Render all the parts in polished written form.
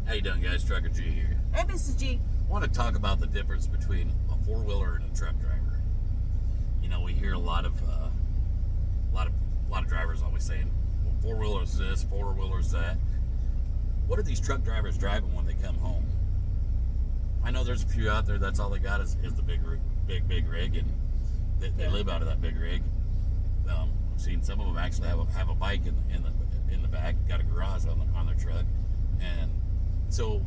How you doing, guys? Trucker G here. Hey, Mrs. G. I want to talk about the difference between a four-wheeler and a truck driver. You know, we hear a lot of drivers always saying, "Well, four-wheeler is this, four-wheeler is that." What are these truck drivers driving when they come home? I know there's a few out there that's all they got is the big rig, and they live out of that big rig. I've seen some of them actually have a bike in the back, got a garage on their truck, and so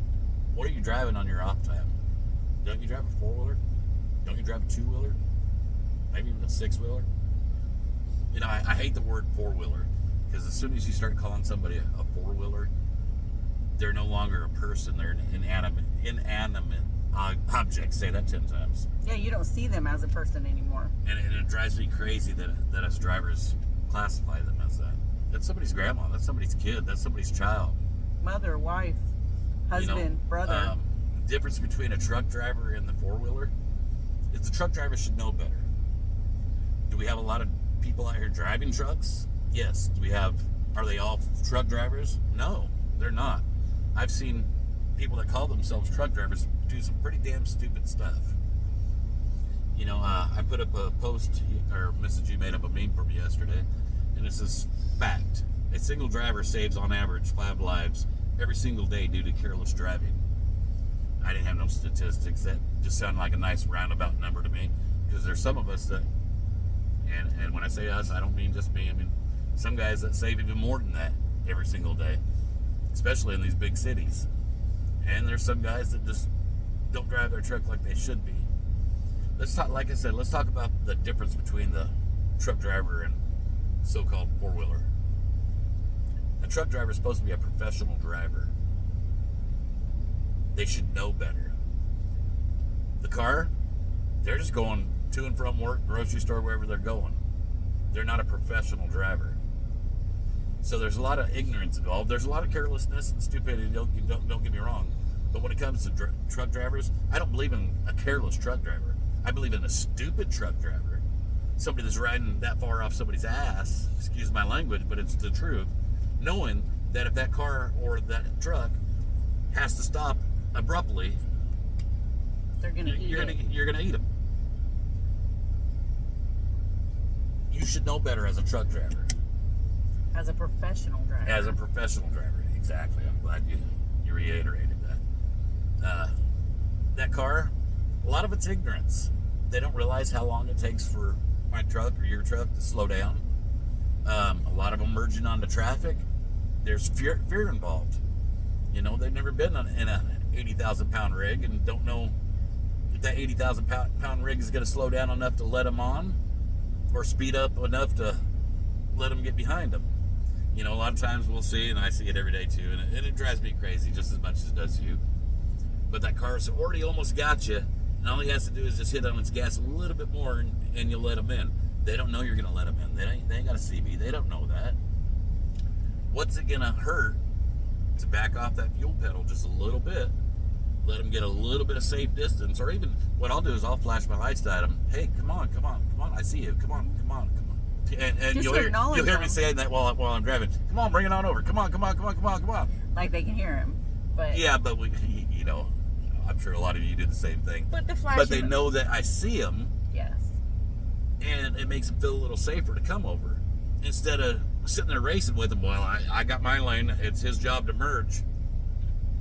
what are you driving on your off time? Don't you drive a four-wheeler? Don't you drive a two-wheeler? Maybe even a six-wheeler? You know, I hate the word four-wheeler because as soon as you start calling somebody a four-wheeler, they're no longer a person. They're an inanimate object. Say that 10 times. Yeah, you don't see them as a person anymore. And it drives me crazy that us drivers classify them as that. That's somebody's grandma. That's somebody's kid. That's somebody's child. Mother, wife, husband, brother. Difference between a truck driver and the four-wheeler is the truck driver should know better. Do we have a lot of people out here driving trucks? Yes. Are they all truck drivers? No, they're not. I've seen people that call themselves truck drivers do some pretty damn stupid stuff. You know, I put up a post, or Mrs. G made up a meme for me yesterday, and this is fact. A single driver saves on average 5 lives every single day due to careless driving. I didn't have no statistics. That just sounded like a nice roundabout number to me, because there's some of us that, and when I say us, I don't mean just me. I mean some guys that save even more than that every single day, especially in these big cities. And there's some guys that just don't drive their truck like they should be. Let's talk about the difference between the truck driver and so-called four-wheeler. A truck driver is supposed to be a professional driver. They should know better. The car, they're just going to and from work, grocery store, wherever they're going. They're not a professional driver. So there's a lot of ignorance involved. There's a lot of carelessness and stupidity. Don't get me wrong. But when it comes to truck drivers, I don't believe in a careless truck driver. I believe in a stupid truck driver. Somebody that's riding that far off somebody's ass, excuse my language, but it's the truth, knowing that if that car or that truck has to stop abruptly, They're gonna you're gonna eat them. You should know better as a truck driver. As a professional driver. As a professional driver, exactly. I'm glad you reiterated that. That car, a lot of it's ignorance. They don't realize how long it takes for my truck or your truck to slow down. A lot of them merging onto traffic. There's fear involved. You know, they've never been in a 80,000 pound rig and don't know if that 80,000 pound rig is going to slow down enough to let them on or speed up enough to let them get behind them. You know, a lot of times we'll see, and I see it every day too, and it drives me crazy just as much as it does you. But that car's already almost got you, and all he has to do is just hit on its gas a little bit more, and you'll let them in. They don't know you're going to let them in. They ain't got a CB. They don't know that. What's it going to hurt to back off that fuel pedal just a little bit, let them get a little bit of safe distance, or even what I'll do is I'll flash my lights at them. Hey, come on, I see you. Come on. And you'll hear me saying that while I'm driving. Come on, bring it on over. Come on. Like they can hear him. But yeah, but you know, I'm sure a lot of you do the same thing. But they know that I see them. Yes. And it makes them feel a little safer to come over instead of sitting there racing with him. Well, I got my lane. It's his job to merge.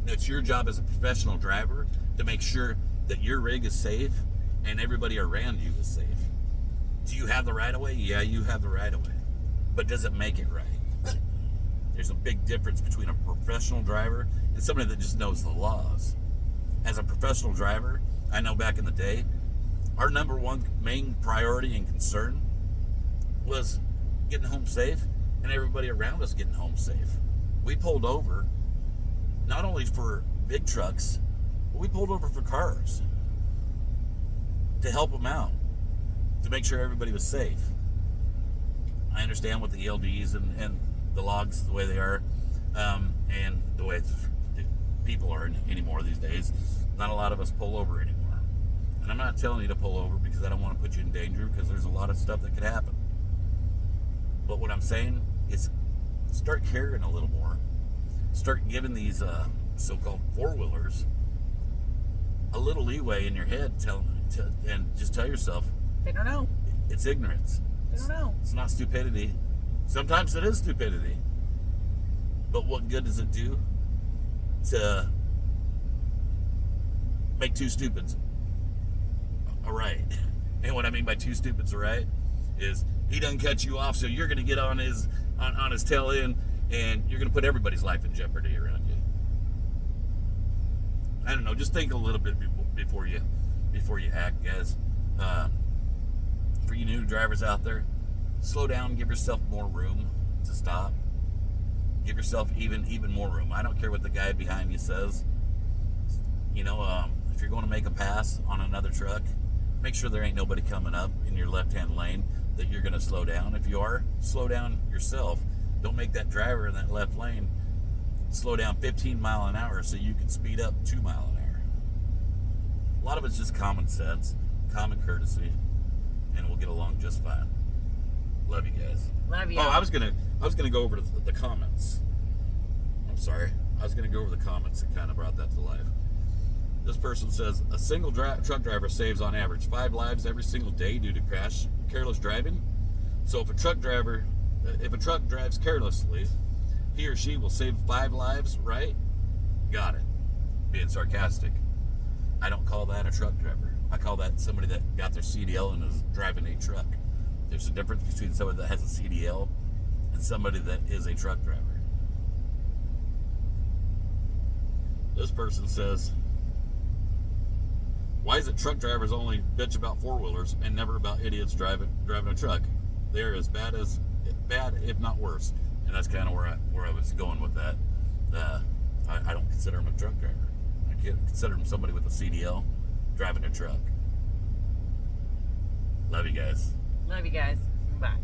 It's your job as a professional driver to make sure that your rig is safe and everybody around you is safe. Do you have the right of way? Yeah, you have the right of way. But does it make it right? There's a big difference between a professional driver and somebody that just knows the laws. As a professional driver, I know back in the day, our number one main priority and concern was getting home safe and everybody around us getting home safe. We pulled over not only for big trucks, but we pulled over for cars to help them out, to make sure everybody was safe. I understand what the ELDs and the logs, the way they are, and the way people are anymore these days. Not a lot of us pull over anymore. And I'm not telling you to pull over because I don't want to put you in danger, because there's a lot of stuff that could happen. But what I'm saying is start caring a little more. Start giving these so-called four-wheelers a little leeway in your head, and just tell yourself They don't know. it's ignorance. They don't know. It's not stupidity. Sometimes it is stupidity. But what good does it do to make two stupids all right? And what I mean by two stupids all right is he doesn't cut you off, so you're going to get on his tail end, and you're going to put everybody's life in jeopardy around you. I don't know. Just think a little bit before you act, guys. For you new drivers out there, slow down. Give yourself more room to stop. Give yourself even more room. I don't care what the guy behind you says. You know, if you're going to make a pass on another truck, make sure there ain't nobody coming up in your left-hand lane that you're going to slow down. If you are, slow down yourself. Don't make that driver in that left lane slow down 15 mile an hour so you can speed up 2 mile an hour. A lot of it's just common sense, common courtesy, and we'll get along just fine. Love you guys. Love you. Oh, I was gonna go over to the comments. I'm sorry. I was gonna go over the comments that kind of brought that to life. This person says a single truck driver saves on average 5 lives every single day due to careless driving. So if a truck drives carelessly, he or she will save 5 lives, right? Got it. Being sarcastic. I don't call that a truck driver. I call that somebody that got their CDL and is driving a truck. There's a difference between somebody that has a CDL and somebody that is a truck driver. This person says, why is it truck drivers only bitch about four-wheelers and never about idiots driving a truck? They're as bad, if not worse. And that's kind of where I was going with that. I don't consider him a truck driver. I consider him somebody with a CDL driving a truck. Love you guys. Love you guys. Bye.